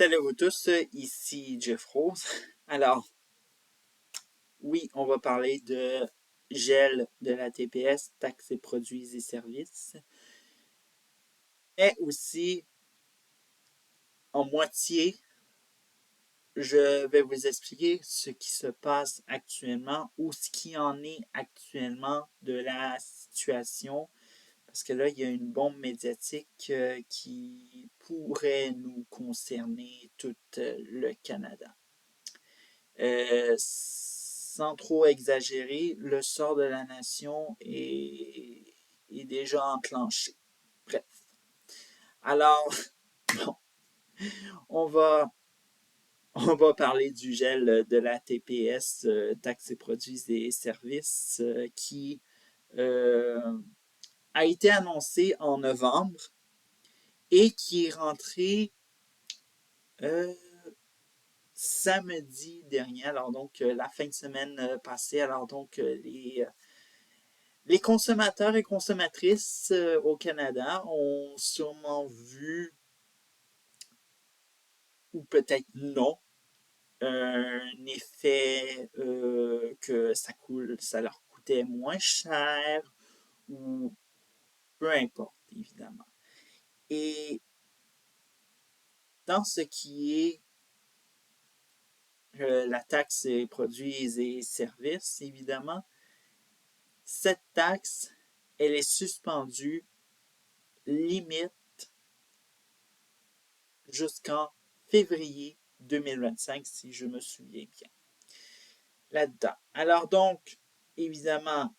Salut à vous tous, ici Jeff Rose. Alors, oui, on va parler de gel de la TPS, taxes et produits et services, mais aussi en moitié, je vais vous expliquer ce qui se passe actuellement ou ce qui en est actuellement de la situation, parce que là, il y a une bombe médiatique qui pourrait nous concerner tout le Canada. Sans trop exagérer, le sort de la nation est déjà enclenché. Bref. Alors, bon, on va, on va parler du gel de la TPS, taxes et produits et services, qui a été annoncé en novembre et qui est rentré samedi dernier, alors donc la fin de semaine passée. Alors donc les consommateurs et consommatrices au Canada ont sûrement vu, ou peut-être non, un effet que ça leur coûtait moins cher, ou peu importe, évidemment. Et dans ce qui est la taxe et produits et services, évidemment, cette taxe, elle est suspendue limite jusqu'en février 2025, si je me souviens bien. Là-dedans. Alors donc, évidemment,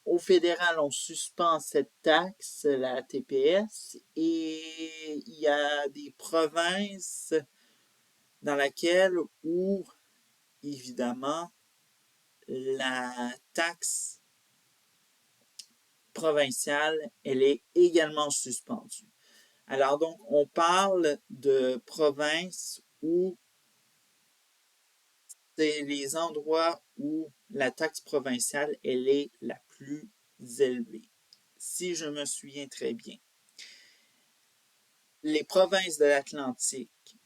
au fédéral, on suspend cette taxe, la TPS, et il y a des provinces dans lesquelles où, évidemment, la taxe provinciale, elle est également suspendue. Alors donc, on parle de provinces où c'est les endroits où la taxe provinciale, elle est la plus élevée. Si je me souviens très bien. Les provinces de l'Atlantique,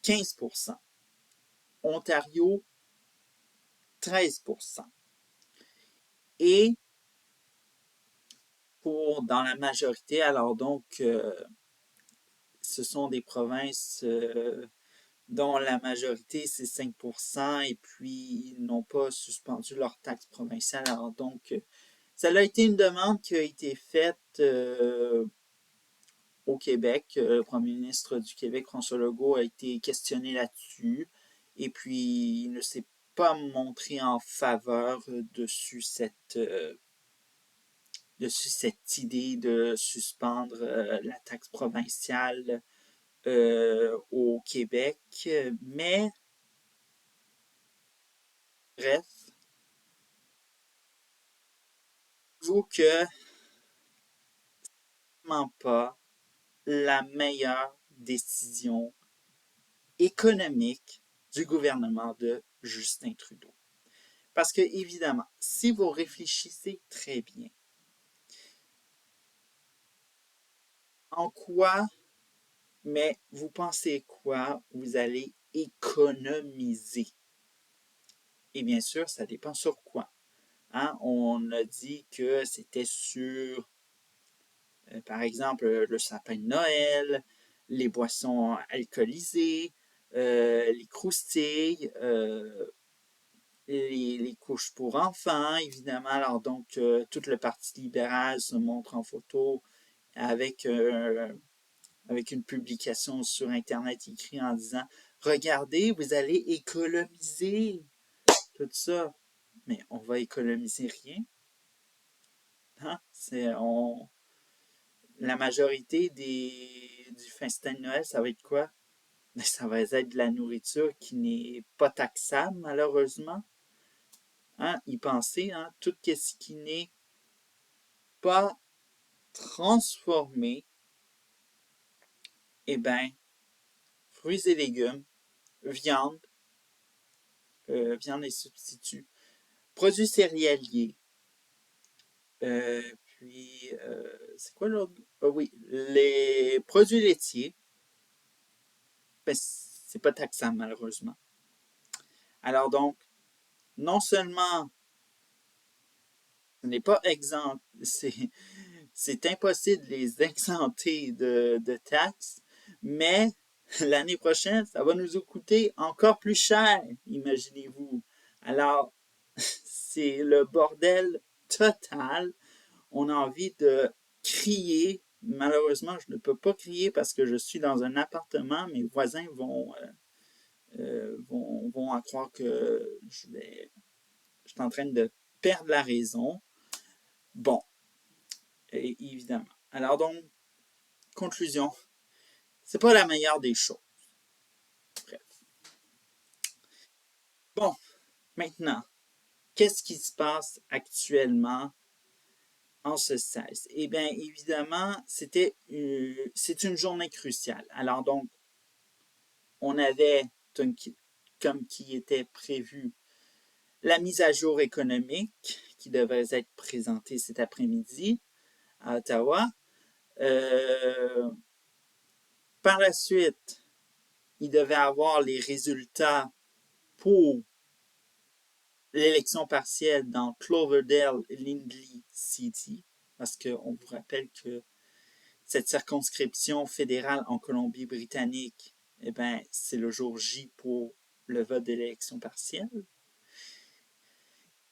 15%. Ontario, 13%. Et dans la majorité, alors donc, ce sont des provinces dont la majorité, c'est 5%, et puis ils n'ont pas suspendu leur taxe provinciale. Alors donc, ça a été une demande qui a été faite au Québec. Le premier ministre du Québec, François Legault, a été questionné là-dessus, et puis il ne s'est pas montré en faveur dessus cette idée de suspendre la taxe provinciale au Québec. Mais, bref, j'avoue que vraiment pas la meilleure décision économique du gouvernement de Justin Trudeau. Parce que, évidemment, si vous réfléchissez très bien, en quoi, mais vous pensez quoi vous allez économiser? Et bien sûr, ça dépend sur quoi. Hein? On a dit que c'était sur, par exemple, le sapin de Noël, les boissons alcoolisées, les croustilles, les couches pour enfants, évidemment. Alors donc, tout le Parti libéral se montre en photo avec, avec une publication sur Internet écrite en disant « Regardez, vous allez économiser tout ça. » Mais on va économiser rien. Hein? La majorité du festin de Noël, ça va être quoi? Ça va être de la nourriture qui n'est pas taxable, malheureusement. Hein? Y penser, hein? Tout ce qui n'est pas transformé, eh bien, fruits et légumes, viande, viande et substituts, produits céréaliers, puis, c'est quoi l'autre? Ah oui, les produits laitiers, ben, c'est pas taxable malheureusement. Alors donc, non seulement ce n'est pas exempt, c'est impossible de les exempter de taxes, mais l'année prochaine, ça va nous coûter encore plus cher, imaginez-vous. Alors, c'est le bordel total. On a envie de crier. Malheureusement, je ne peux pas crier parce que je suis dans un appartement. Mes voisins vont en croire que je suis en train de perdre la raison. Bon, évidemment. Alors donc, conclusion, c'est pas la meilleure des choses. Bref. Bon, maintenant, qu'est-ce qui se passe actuellement en ce 16? Eh bien, évidemment, c'est une journée cruciale. Alors donc, on avait, comme qui était prévu, la mise à jour économique qui devrait être présentée cet après-midi à Ottawa. Par la suite, il devait avoir les résultats pour l'élection partielle dans Cloverdale Lindley City, parce qu'on vous rappelle que cette circonscription fédérale en Colombie-Britannique, eh ben, c'est le jour J pour le vote de l'élection partielle.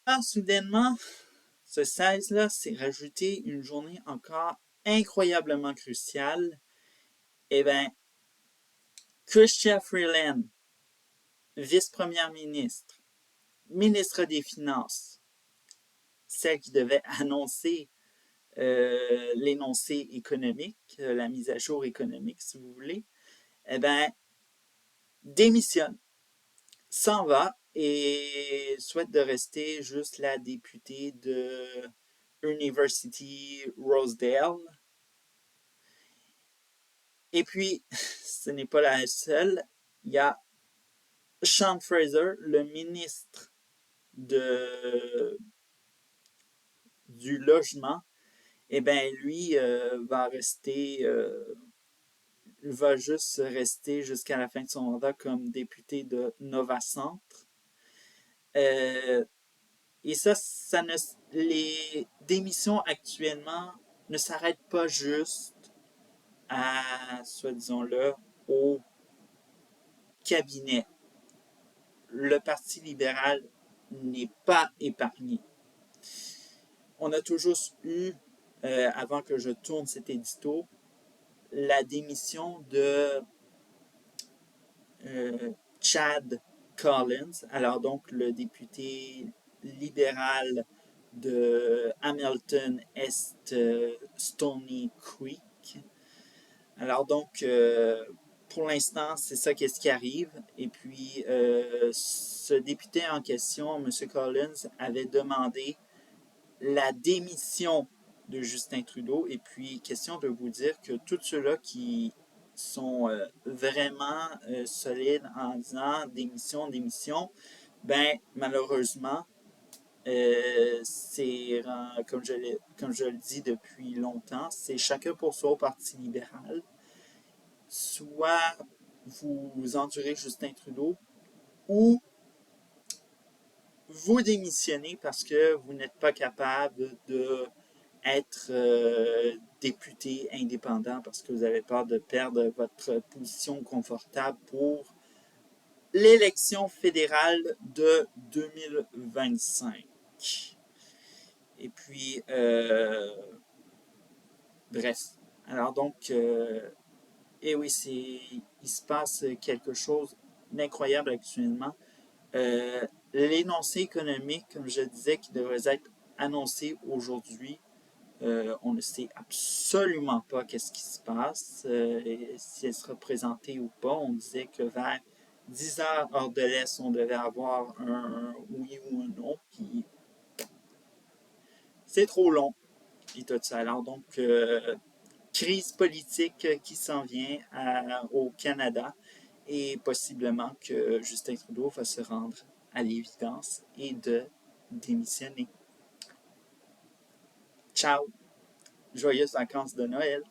Alors, soudainement, ce 16-là s'est rajouté une journée encore incroyablement cruciale. Eh bien, Chrystia Freeland, vice-première ministre, ministre des Finances, celle qui devait annoncer l'énoncé économique, la mise à jour économique, si vous voulez, eh bien, démissionne, s'en va et souhaite de rester juste la députée de University Rosedale. Et puis, ce n'est pas la seule. Il y a Sean Fraser, le ministre du logement. Eh bien, lui va juste rester jusqu'à la fin de son mandat comme député de Nova Centre. Et les démissions actuellement ne s'arrêtent pas juste à, soit disons-le, au cabinet. Le Parti libéral n'est pas épargné. On a toujours eu, avant que je tourne cet édito, la démission de Chad Collins, alors donc le député libéral de Hamilton Est Stony Creek. Alors donc, pour l'instant, c'est ça qu'est-ce qui arrive. Et puis, ce député en question, M. Collins, avait demandé la démission de Justin Trudeau. Et puis, question de vous dire que tous ceux-là qui sont vraiment solides en disant démission, démission, ben malheureusement, c'est, comme je le dis depuis longtemps, c'est chacun pour soi au Parti libéral. Soit vous endurez Justin Trudeau ou vous démissionnez parce que vous n'êtes pas capable de être député indépendant parce que vous avez peur de perdre votre position confortable pour l'élection fédérale de 2025. Et puis, bref. Alors donc, et oui, il se passe quelque chose d'incroyable actuellement. L'énoncé économique, comme je disais, qui devrait être annoncé aujourd'hui, on ne sait absolument pas qu'est-ce qui se passe, si elle sera présentée ou pas. On disait que vers 10 heures hors de l'Est, on devait avoir un oui ou un non, puis c'est trop long, et tout ça. Alors donc, crise politique qui s'en vient au Canada et possiblement que Justin Trudeau va se rendre à l'évidence et de démissionner. Ciao! Joyeuses vacances de Noël!